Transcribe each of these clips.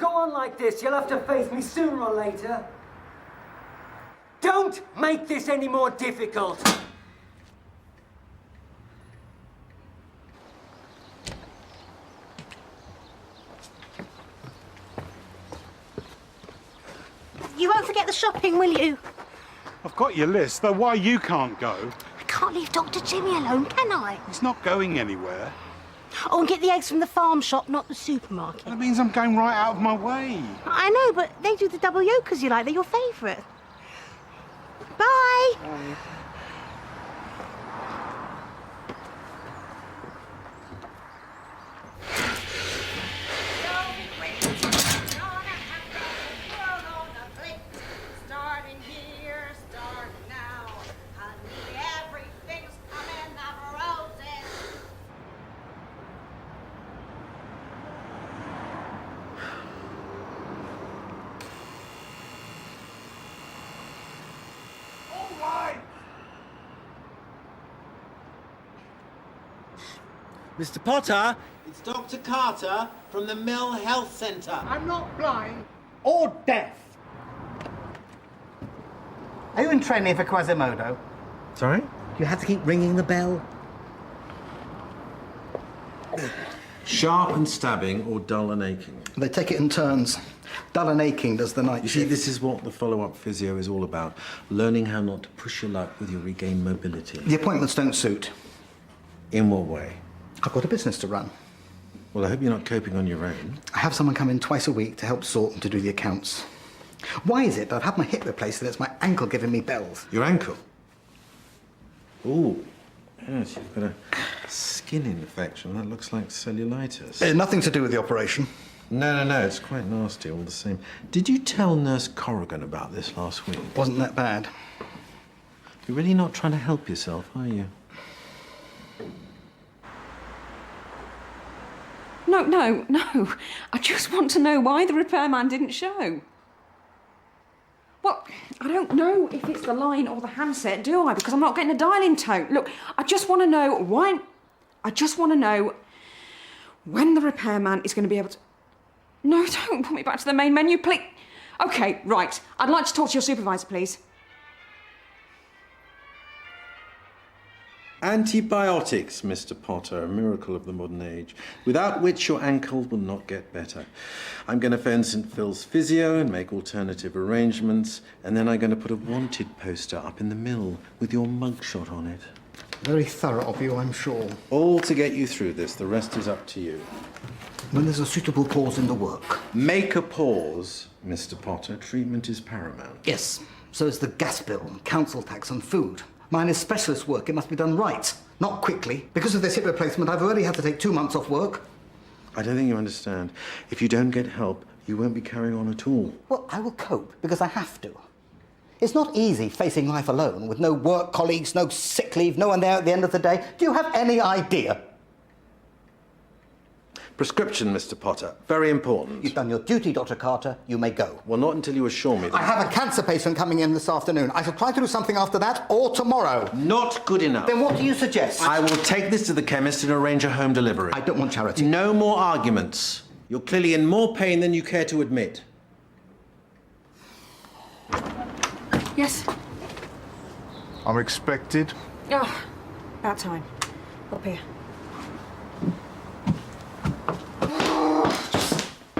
go on like this, you'll have to face me sooner or later. Don't make this any more difficult. You won't forget the shopping, will you? I've got your list, though why you can't go? I can't leave Dr. Jimmy alone, can I? He's not going anywhere. Oh, and get the eggs from the farm shop, not the supermarket. That means I'm going right out of my way. I know, but they do the double yolkers you like. They're your favourite. Bye. Mr. Potter, it's Dr. Carter from the Mill Health Centre. I'm not blind or deaf. Are you in training for Quasimodo? Sorry? You had to keep ringing the bell. Sharp and stabbing or dull and aching? They take it in turns. Dull and aching does the night You see, shift. this is what the follow-up physio is all about. Learning how not to push your luck with your regained mobility. The appointments don't suit. In what way? I've got a business to run. Well, I hope you're not coping on your own. I have someone come in twice a week to help sort and to do the accounts. Why is it that I've had my hip replaced and it's my ankle giving me bells? Your ankle? Ooh, yes, you've got a skin infection. That looks like cellulitis. Nothing to do with the operation. No, it's quite nasty all the same. Did you tell Nurse Corrigan about this last week? Wasn't that bad. You're really not trying to help yourself, are you? No. I just want to know why the repairman didn't show. Well, I don't know if it's the line or the handset, do I? Because I'm not getting a dial-in tone. Look, I just want to know why... I just want to know when the repairman is going to be able to... No, don't put me back to the main menu, please. OK, right. I'd like to talk to your supervisor, please. Antibiotics, Mr. Potter, a miracle of the modern age, without which your ankle will not get better. I'm going to phone St. Phil's Physio and make alternative arrangements, and then I'm going to put a wanted poster up in the mill with your mugshot on it. Very thorough of you, I'm sure. All to get you through this. The rest is up to you. When there's a suitable pause in the work. Make a pause, Mr. Potter. Treatment is paramount. Yes, so is the gas bill, council tax and food. Mine is specialist work. It must be done right, not quickly. Because of this hip replacement, I've already had to take 2 months off work. I don't think you understand. If you don't get help, you won't be carrying on at all. Well, I will cope because I have to. It's not easy facing life alone with no work colleagues, no sick leave, no one there at the end of the day. Do you have any idea? Prescription, Mr. Potter. Very important. You've done your duty, Dr. Carter. You may go. Well, not until you assure me that... I have a cancer patient coming in this afternoon. I shall try to do something after that or tomorrow. Not good enough. Then what do you suggest? I will take this to the chemist and arrange a home delivery. I don't want charity. No more arguments. You're clearly in more pain than you care to admit. Yes? I'm expected. Oh, about time. Up here.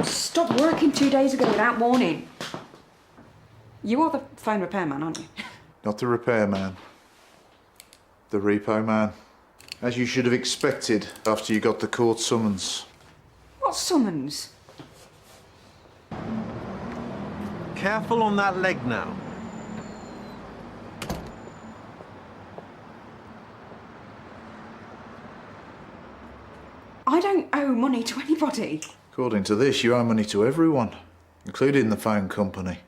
Stopped working 2 days ago without warning. You are the phone repairman, aren't you? Not the repairman. The repo man. As you should have expected after you got the court summons. What summons? Careful on that leg now. I don't owe money to anybody. According to this, you owe money to everyone, including the phone company.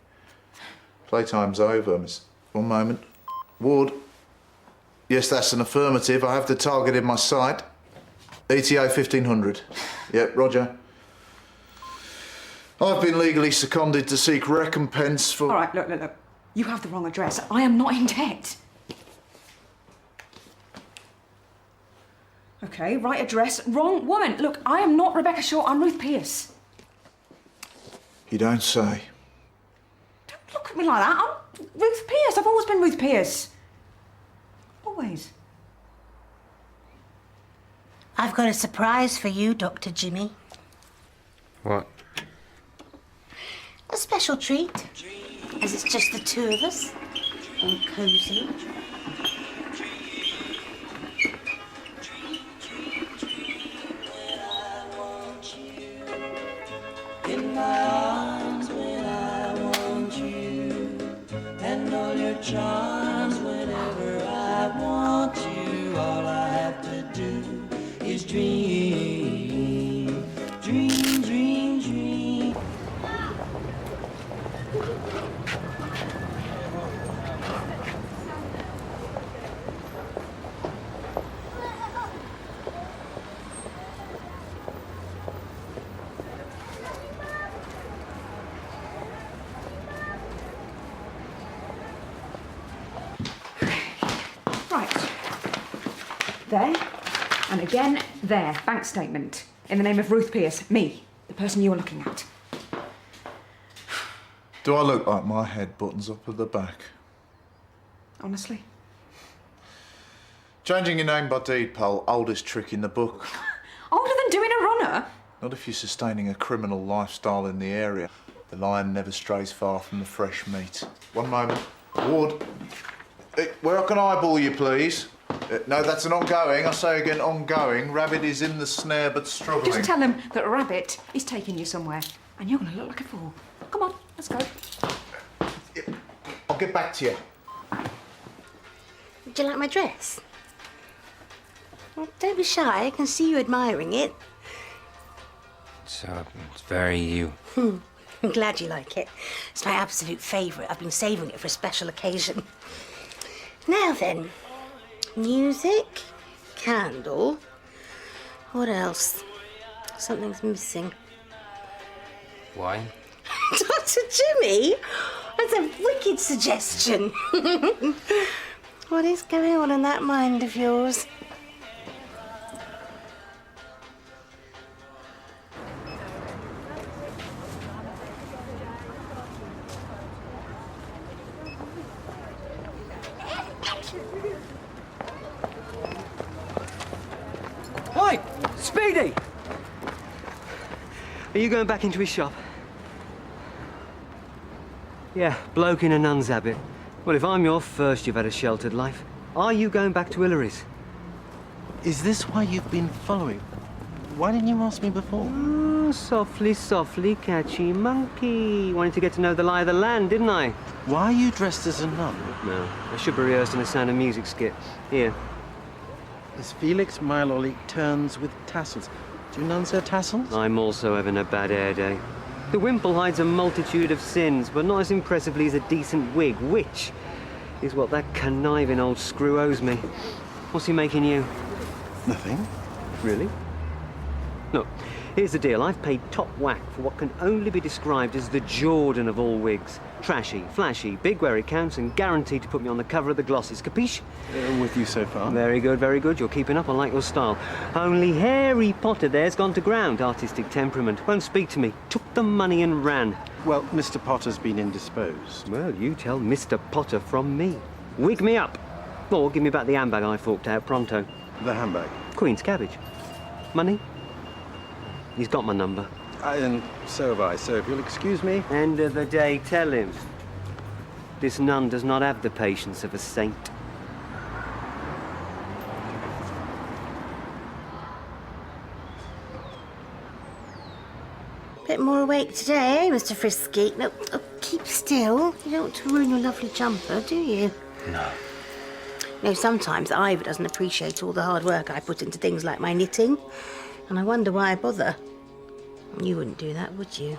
Playtime's over, miss. One moment. Ward. Yes, that's an affirmative. I have the target in my sight. ETA 1500. Yep, roger. I've been legally seconded to seek recompense for... All right, look. You have the wrong address. I am not in debt. OK, right address, wrong woman. Look, I am not Rebecca Shaw, I'm Ruth Pierce. You don't say. Don't look at me like that. I'm Ruth Pierce. I've always been Ruth Pierce. Always. I've got a surprise for you, Dr. Jimmy. What? A special treat, as it's just the two of us, all cosy. In my arms when I want you, and all your charms whenever I want you. All I have to do is dream, dream, dream, dream. Right. There. And again, there. Bank statement. In the name of Ruth Pierce. Me. The person you were looking at. Do I look like my head buttons up at the back? Honestly. Changing your name by deed, pal, oldest trick in the book. Older than doing a runner? Not if you're sustaining a criminal lifestyle in the area. The lion never strays far from the fresh meat. One moment. Ward. Where can I eyeball you, please? No, that's an ongoing. I say again, ongoing. Rabbit is in the snare but struggling. Just tell him that Rabbit is taking you somewhere. And you're going to look like a fool. Come on, let's go. I'll get back to you. Do you like my dress? Well, don't be shy. I can see you admiring it. It's very you. I'm glad you like it. It's my absolute favourite. I've been saving it for a special occasion. Now then, music, candle. What else? Something's missing. Why? Dr. Jimmy? That's a wicked suggestion. What is going on in that mind of yours? Oi! Speedy! Are you going back into his shop? Yeah, bloke in a nun's habit. Well, if I'm your first, you've had a sheltered life. Are you going back to Hillary's? Is this why you've been following? Why didn't you ask me before? Oh, softly, softly, catchy monkey. Wanted to get to know the lie of the land, didn't I? Why are you dressed as a nun? No, I should be rehearsed in a Sound of Music skit. Here. Is Felix my lolly turns with tassels? Do nuns have tassels? I'm also having a bad hair day. The wimple hides a multitude of sins, but not as impressively as a decent wig, which is what that conniving old screw owes me. What's he making you? Nothing. Really? Look, here's the deal. I've paid top whack for what can only be described as the Jordan of all wigs. Trashy, flashy, big where it counts, and guaranteed to put me on the cover of the glosses. Capiche? With you so far. Very good, very good. You're keeping up. I like your style. Only Harry Potter there's gone to ground. Artistic temperament. Won't speak to me. Took the money and ran. Well, Mr. Potter's been indisposed. Well, you tell Mr. Potter from me. Wig me up. Or give me back the handbag I forked out pronto. The handbag? Queen's cabbage. Money? He's got my number. And so have I, so if you'll excuse me. End of the day, tell him. This nun does not have the patience of a saint. Bit more awake today, eh, Mr. Frisky? No, keep still. You don't want to ruin your lovely jumper, do you? No. You know, sometimes Ivor doesn't appreciate all the hard work I put into things like my knitting. And I wonder why I bother. You wouldn't do that, would you?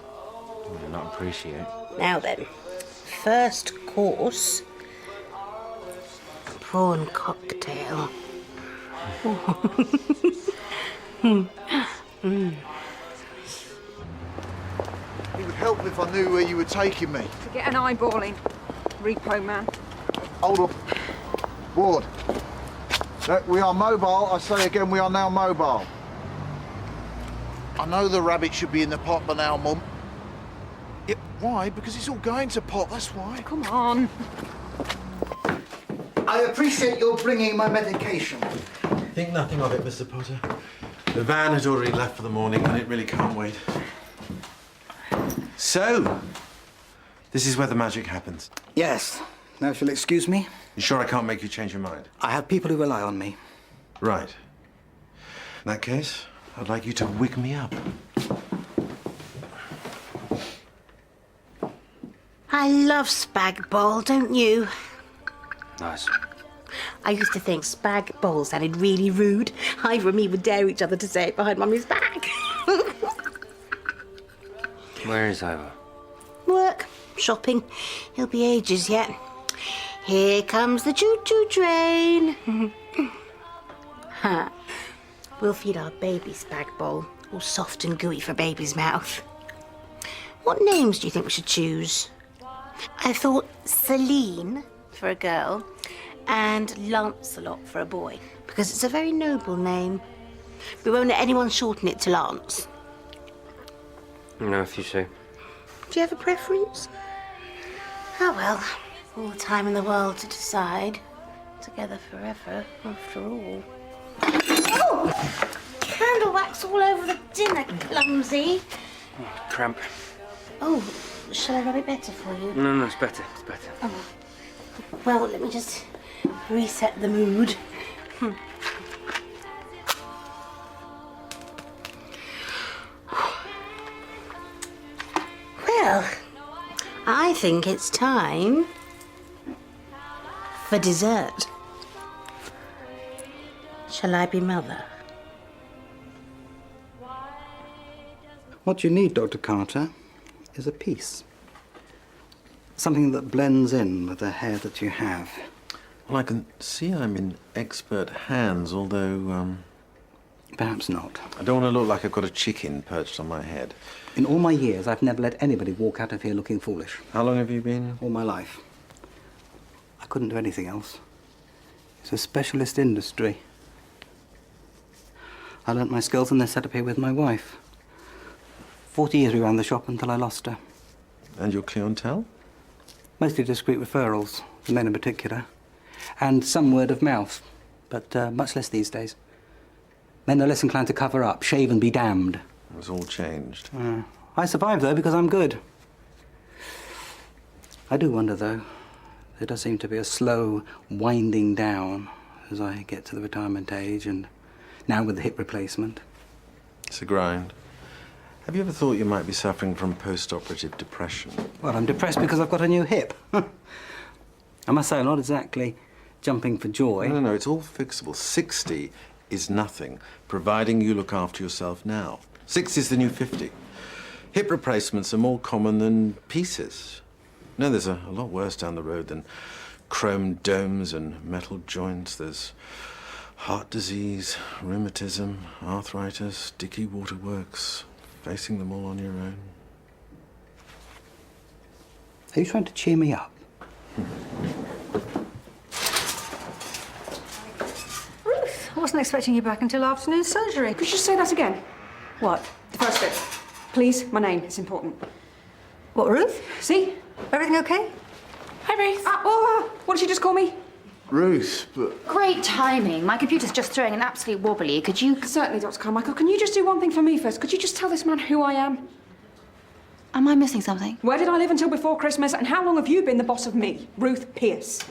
Not appreciate. Now then, first course, prawn cocktail. It would help if I knew where you were taking me. To get an eyeballing, repo man. Hold up. Ward. No, we are mobile. I say again, we are now mobile. I know the rabbit should be in the pot by now, Mum. Yeah, why? Because it's all going to pot, that's why. Come on. I appreciate your bringing my medication. Think nothing of it, Mr. Potter. The van had already left for the morning and it really can't wait. So, this is where the magic happens. Yes. Now, if you'll excuse me. You sure I can't make you change your mind? I have people who rely on me. Right. In that case, I'd like you to wig me up. I love spag bol, don't you? Nice. I used to think spag bol sounded really rude. Ivor and me would dare each other to say it behind Mummy's back. Where is Ivor? Work, shopping. He'll be ages yet. Here comes the choo-choo train. Ha. We'll feed our baby spag bol, all soft and gooey for baby's mouth. What names do you think we should choose? I thought Celine for a girl and Lancelot for a boy, because it's a very noble name. We won't let anyone shorten it to Lance. No, if you say. Do you have a preference? Oh well, all the time in the world to decide. Together forever, after all. Oh! Candle wax all over the dinner, clumsy. Cramp. Oh, shall I rub it better for you? No, it's better. It's better. Oh. Well, let me just reset the mood. Well, I think it's time for dessert. Shall I be mother? What you need, Dr. Carter, is a piece. Something that blends in with the hair that you have. Well, I can see I'm in expert hands, although, Perhaps not. I don't want to look like I've got a chicken perched on my head. In all my years, I've never let anybody walk out of here looking foolish. How long have you been? All my life. I couldn't do anything else. It's a specialist industry. I learnt my skills and then set up here with my wife. 40 years we ran the shop until I lost her. And your clientele? Mostly discreet referrals, the men in particular. And some word of mouth, but much less these days. Men are less inclined to cover up, shave and be damned. It's all changed. I survived, though, because I'm good. I do wonder, though. There does seem to be a slow winding down as I get to the retirement age, and now with the hip replacement. It's a grind. Have you ever thought you might be suffering from post-operative depression? Well, I'm depressed because I've got a new hip. I must say, I'm not exactly jumping for joy. No, it's all fixable. 60 is nothing, providing you look after yourself now. 60 is the new 50. Hip replacements are more common than pieces. No, there's a lot worse down the road than chrome domes and metal joints. There's heart disease, rheumatism, arthritis, dicky waterworks. Facing them all on your own. Are you trying to cheer me up? Ruth, I wasn't expecting you back until afternoon surgery. Could you just say that again? What? The first bit. Please, my name, it's important. What, Ruth? See? Everything okay? Hi, Ruth. What did she just call me? Ruth, but... Great timing. My computer's just throwing an absolute wobbly. Could you... Certainly, Dr. Carmichael. Can you just do one thing for me first? Could you just tell this man who I am? Am I missing something? Where did I live until before Christmas, and how long have you been the boss of me, Ruth Pierce?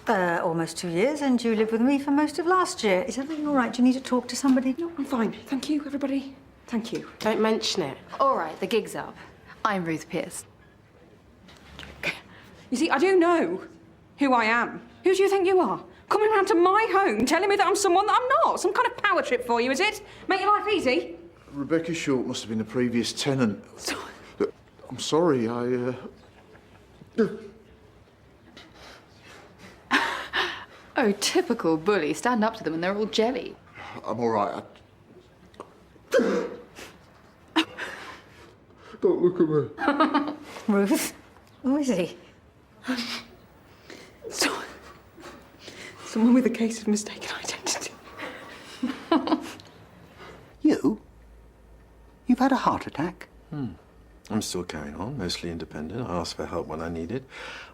Almost 2 years, and you lived with me for most of last year. Is everything all right? Do you need to talk to somebody? No, I'm fine. Thank you, everybody. Thank you. Don't mention it. All right, the gig's up. I'm Ruth Pierce. You see, I do know who I am. Who do you think you are? Coming around to my home telling me that I'm someone that I'm not. Some kind of power trip for you, is it? Make your life easy? Rebecca Short must have been the previous tenant. Look, I'm sorry, Oh, typical bully. Stand up to them and they're all jelly. I'm all right. Don't look at me. Ruth? Who is he? Someone with a case of mistaken identity. You? You've had a heart attack? I'm still carrying on, mostly independent. I ask for help when I need it.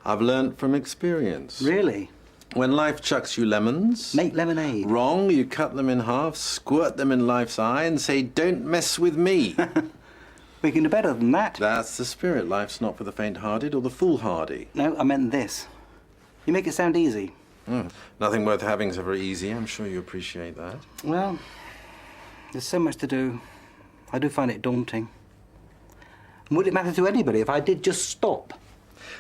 I've learnt from experience. Really? When life chucks you lemons... Make lemonade. Wrong, you cut them in half, squirt them in life's eye and say, don't mess with me. We can do better than that. That's the spirit. Life's not for the faint-hearted or the foolhardy. No, I meant this. You make it sound easy. Nothing worth having is ever easy. I'm sure you appreciate that. Well, there's so much to do. I do find it daunting. And would it matter to anybody if I did just stop?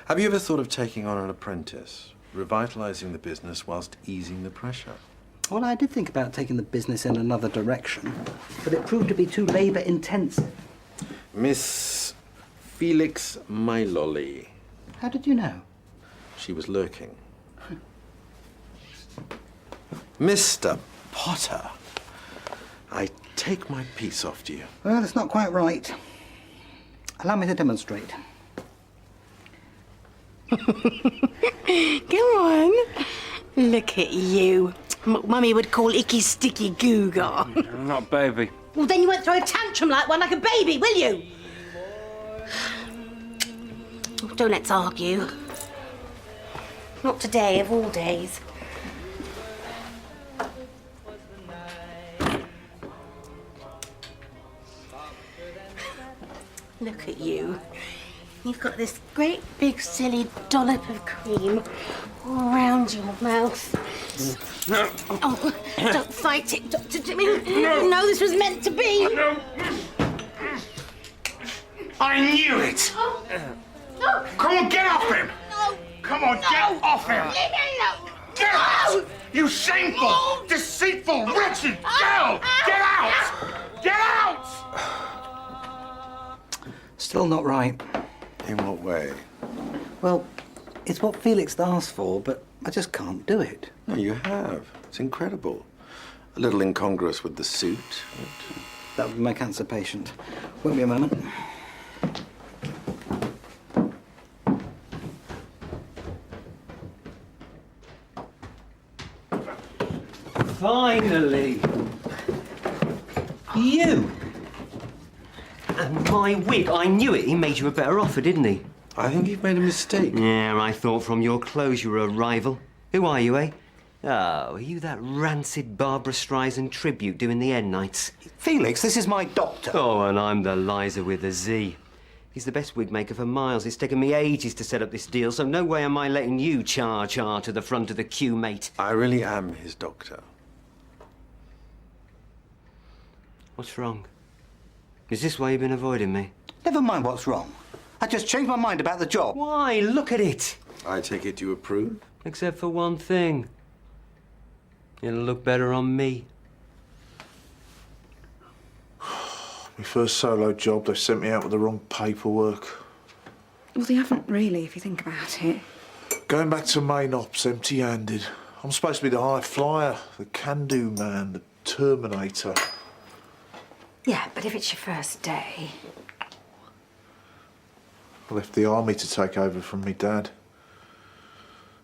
Have you ever thought of taking on an apprentice, revitalizing the business whilst easing the pressure? Well, I did think about taking the business in another direction, but it proved to be too labour-intensive. Miss Felix Mylolly. How did you know? She was lurking. Mr. Potter, I take my piece off to you. Well, it's not quite right. Allow me to demonstrate. Go on. Look at you. What Mummy would call icky sticky googa. I'm not baby. Well, then you won't throw a tantrum like one like a baby, will you? Oh, don't let's argue. Not today, of all days. Look at you. You've got this great big silly dollop of cream all around your mouth. Oh, don't fight it, Dr. Jimmy. You know this was meant to be. I knew it! No. Come on, get off him! No. Come on, get off him! Leave me alone. Get out! You shameful, deceitful, wretched girl! Get out! Get out! Still not right. In what way? Well, it's what Felix asked for, but I just can't do it. No, you have. It's incredible. A little incongruous with the suit. But... That would be my cancer patient. Won't be a moment. Finally! You! And my wig, I knew it. He made you a better offer, didn't he? I think you've made a mistake. Yeah, I thought from your clothes you were a rival. Who are you, eh? Oh, are you that rancid Barbara Streisand tribute doing the end nights? Felix, this is my doctor. Oh, and I'm the Liza with a Z. He's the best wig maker for miles. It's taken me ages to set up this deal, so no way am I letting you charge to the front of the queue, mate. I really am his doctor. What's wrong? Is this why you've been avoiding me? Never mind what's wrong. I just changed my mind about the job. Why? Look at it. I take it you approve? Except for one thing. It'll look better on me. My first solo job, they sent me out with the wrong paperwork. Well, they haven't really, if you think about it. Going back to main ops empty-handed. I'm supposed to be the high flyer, the can-do man, the Terminator. Yeah, but if it's your first day... I left the army to take over from me dad.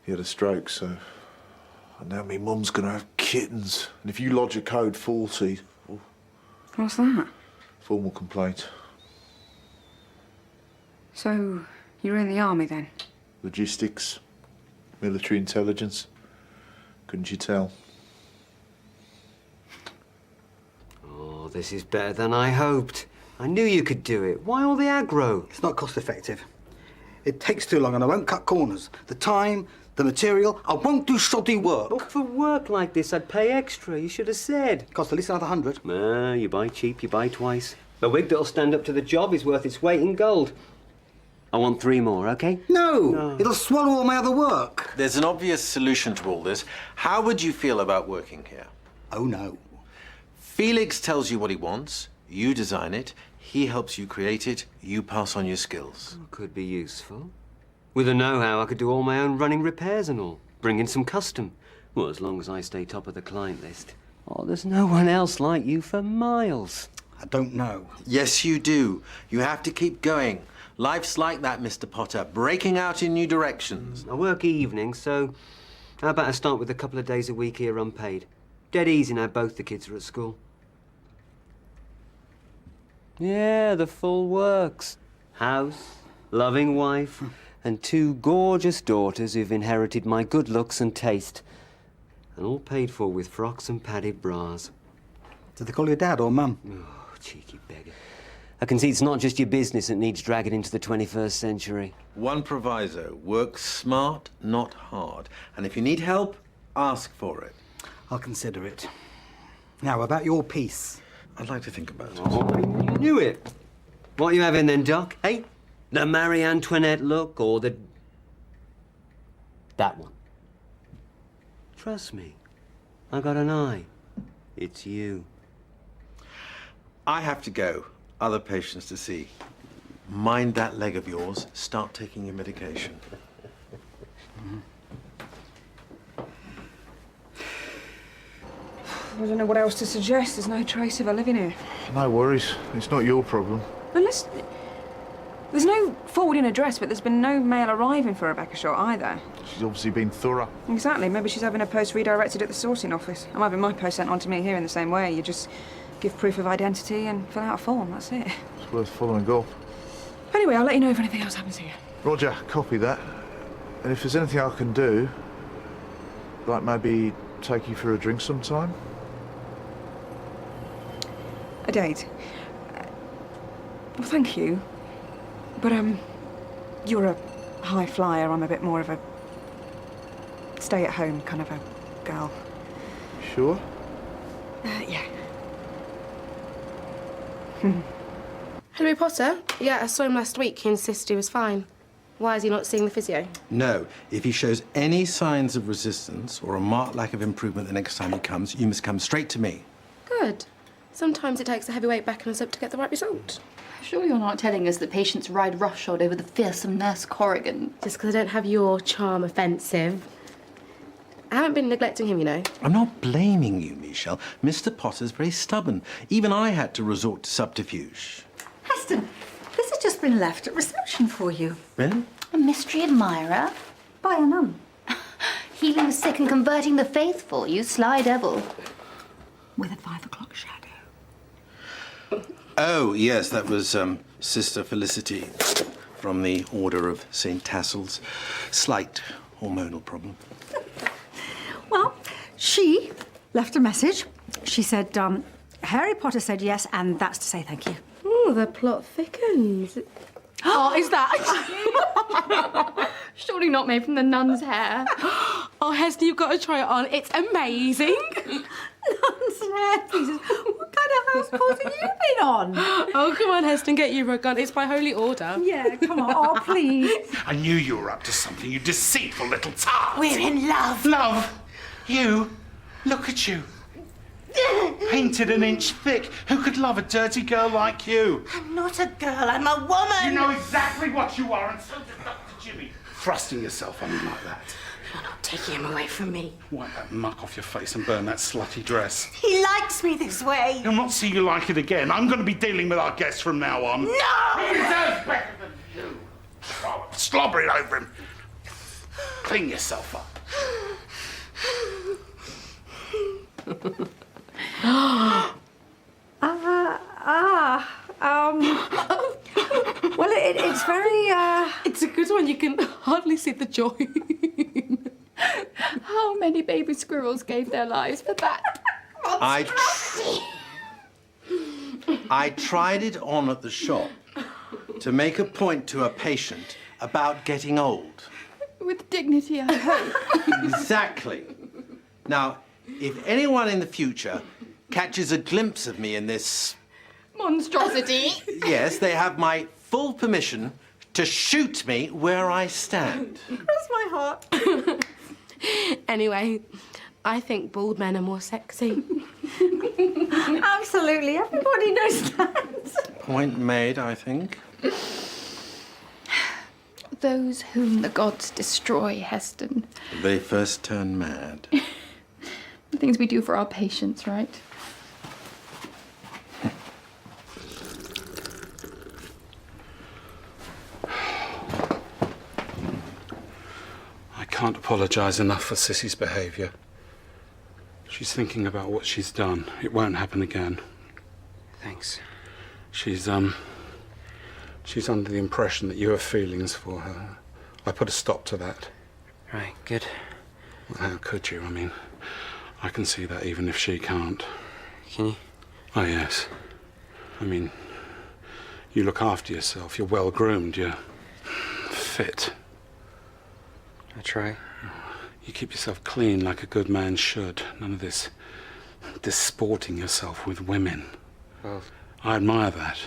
He had a stroke, so... And now me mum's gonna have kittens. And if you lodge a code 40... Oh, What's that? formal complaint. So, you're in the army then? Logistics. Military intelligence. Couldn't you tell? Oh, this is better than I hoped. I knew you could do it. Why all the aggro? It's not cost-effective. It takes too long and I won't cut corners. The time, the material, I won't do shoddy work. But for work like this, I'd pay extra. You should have said. Cost at least another 100. You buy cheap, you buy twice. A wig that'll stand up to the job is worth its weight in gold. I want 3 more, okay? No! It'll swallow all my other work. There's an obvious solution to all this. How would you feel about working here? Oh, no. Felix tells you what he wants, you design it, he helps you create it, you pass on your skills. Could be useful. With the know-how, I could do all my own running repairs and all. Bring in some custom. Well, as long as I stay top of the client list. Oh, there's no one else like you for miles. I don't know. Yes, you do. You have to keep going. Life's like that, Mr. Potter, breaking out in new directions. I work evenings, so how about I start with a couple of days a week here unpaid? Dead easy now both the kids are at school. Yeah, the full works. House, loving wife, and 2 gorgeous daughters who've inherited my good looks and taste. And all paid for with frocks and padded bras. Do they call you Dad or Mum? Oh, cheeky beggar. I can see it's not just your business that needs dragging into the 21st century. One proviso, work smart, not hard. And if you need help, ask for it. I'll consider it. Now, about your piece. I'd like to think about it. Oh, I knew it. What are you having then, Doc? Hey? The Marie Antoinette look or the... that one? Trust me. I got an eye. It's you. I have to go. Other patients to see. Mind that leg of yours. Start taking your medication. I don't know what else to suggest. There's no trace of her living here. No worries. It's not your problem. Unless... There's no forwarding address, but there's been no mail arriving for Rebecca Shaw either. She's obviously been thorough. Exactly. Maybe she's having her post redirected at the sorting office. I'm having my post sent on to me here in the same way. You just give proof of identity and fill out a form. That's it. It's worth following up. Anyway, I'll let you know if anything else happens here. Roger, copy that. And if there's anything I can do, like maybe take you for a drink sometime? A date? Well, thank you. But, you're a high flyer. I'm a bit more of a stay-at-home kind of a girl. Sure? Yeah. Harry Potter? Yeah, I saw him last week. He insisted he was fine. Why is he not seeing the physio? No. If he shows any signs of resistance or a marked lack of improvement the next time he comes, you must come straight to me. Good. Sometimes it takes a heavyweight backing us up to get the right result. Sure you're not telling us that patients ride roughshod over the fearsome Nurse Corrigan? Just because I don't have your charm offensive. I haven't been neglecting him, you know. I'm not blaming you, Michelle. Mr. Potter's very stubborn. Even I had to resort to subterfuge. Heston, this has just been left at reception for you. Really? A mystery admirer? By a nun. Healing the sick and converting the faithful, you sly devil. With a 5 o'clock shadow. Oh, yes, that was Sister Felicity from the Order of St. Tassel's. Slight hormonal problem. Well, she left a message. She said, Harry Potter said yes, and that's to say thank you. Oh, the plot thickens. Oh, is that? Surely not made from the nun's hair. Oh, Hester, you've got to try it on. It's amazing. Nun's hair, Jesus. What kind of house calls have you been on? Oh, come on, Heston, get your rug on. It's by holy order. Yeah, come on. Oh, please. I knew you were up to something, you deceitful little tart. We're in love. Love? You? Look at you. Painted an inch thick. Who could love a dirty girl like you? I'm not a girl, I'm a woman. You know exactly what you are, and so does Dr. Jimmy. Thrusting yourself on him like that. You're not taking him away from me. Wipe that muck off your face and burn that slutty dress. He likes me this way. He'll not see you like it again. I'm going to be dealing with our guests from now on. No! He deserves better than you. Slobbering over him. Clean yourself up. Well, it's very, It's a good one. You can hardly see the joy. How many baby squirrels gave their lives for that? I tried it on at the shop to make a point to a patient about getting old. With dignity, I hope. Exactly. Now, if anyone in the future catches a glimpse of me in this... monstrosity. Yes, they have my full permission to shoot me where I stand. Cross my heart. Anyway, I think bald men are more sexy. Absolutely, everybody knows that. Point made, I think. Those whom the gods destroy, Heston. They first turn mad. The things we do for our patients, right? I can't apologise enough for Sissy's behaviour. She's thinking about what she's done. It won't happen again. Thanks. She's, She's under the impression that you have feelings for her. I put a stop to that. Right, good. Well, how could you? I mean, I can see that even if she can't. Can you? Oh, yes. I mean, you look after yourself. You're well groomed. You're fit. I try. You keep yourself clean like a good man should. None of this disporting yourself with women. Well, I admire that.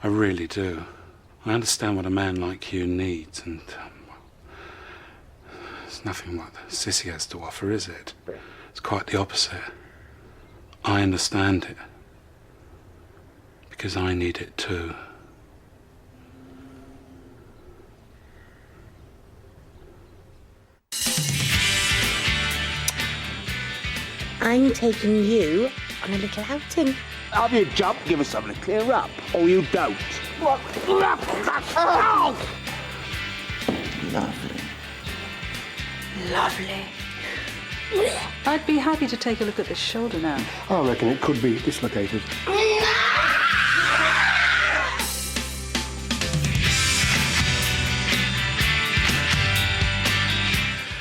I really do. I understand what a man like you needs, and it's nothing what Sissy has to offer, is it? It's quite the opposite. I understand it. Because I need it too. I'm taking you on a little outing. Have you jump? Give us something to clear up. Or you don't. Lovely. Lovely. I'd be happy to take a look at this shoulder now. I reckon it could be dislocated.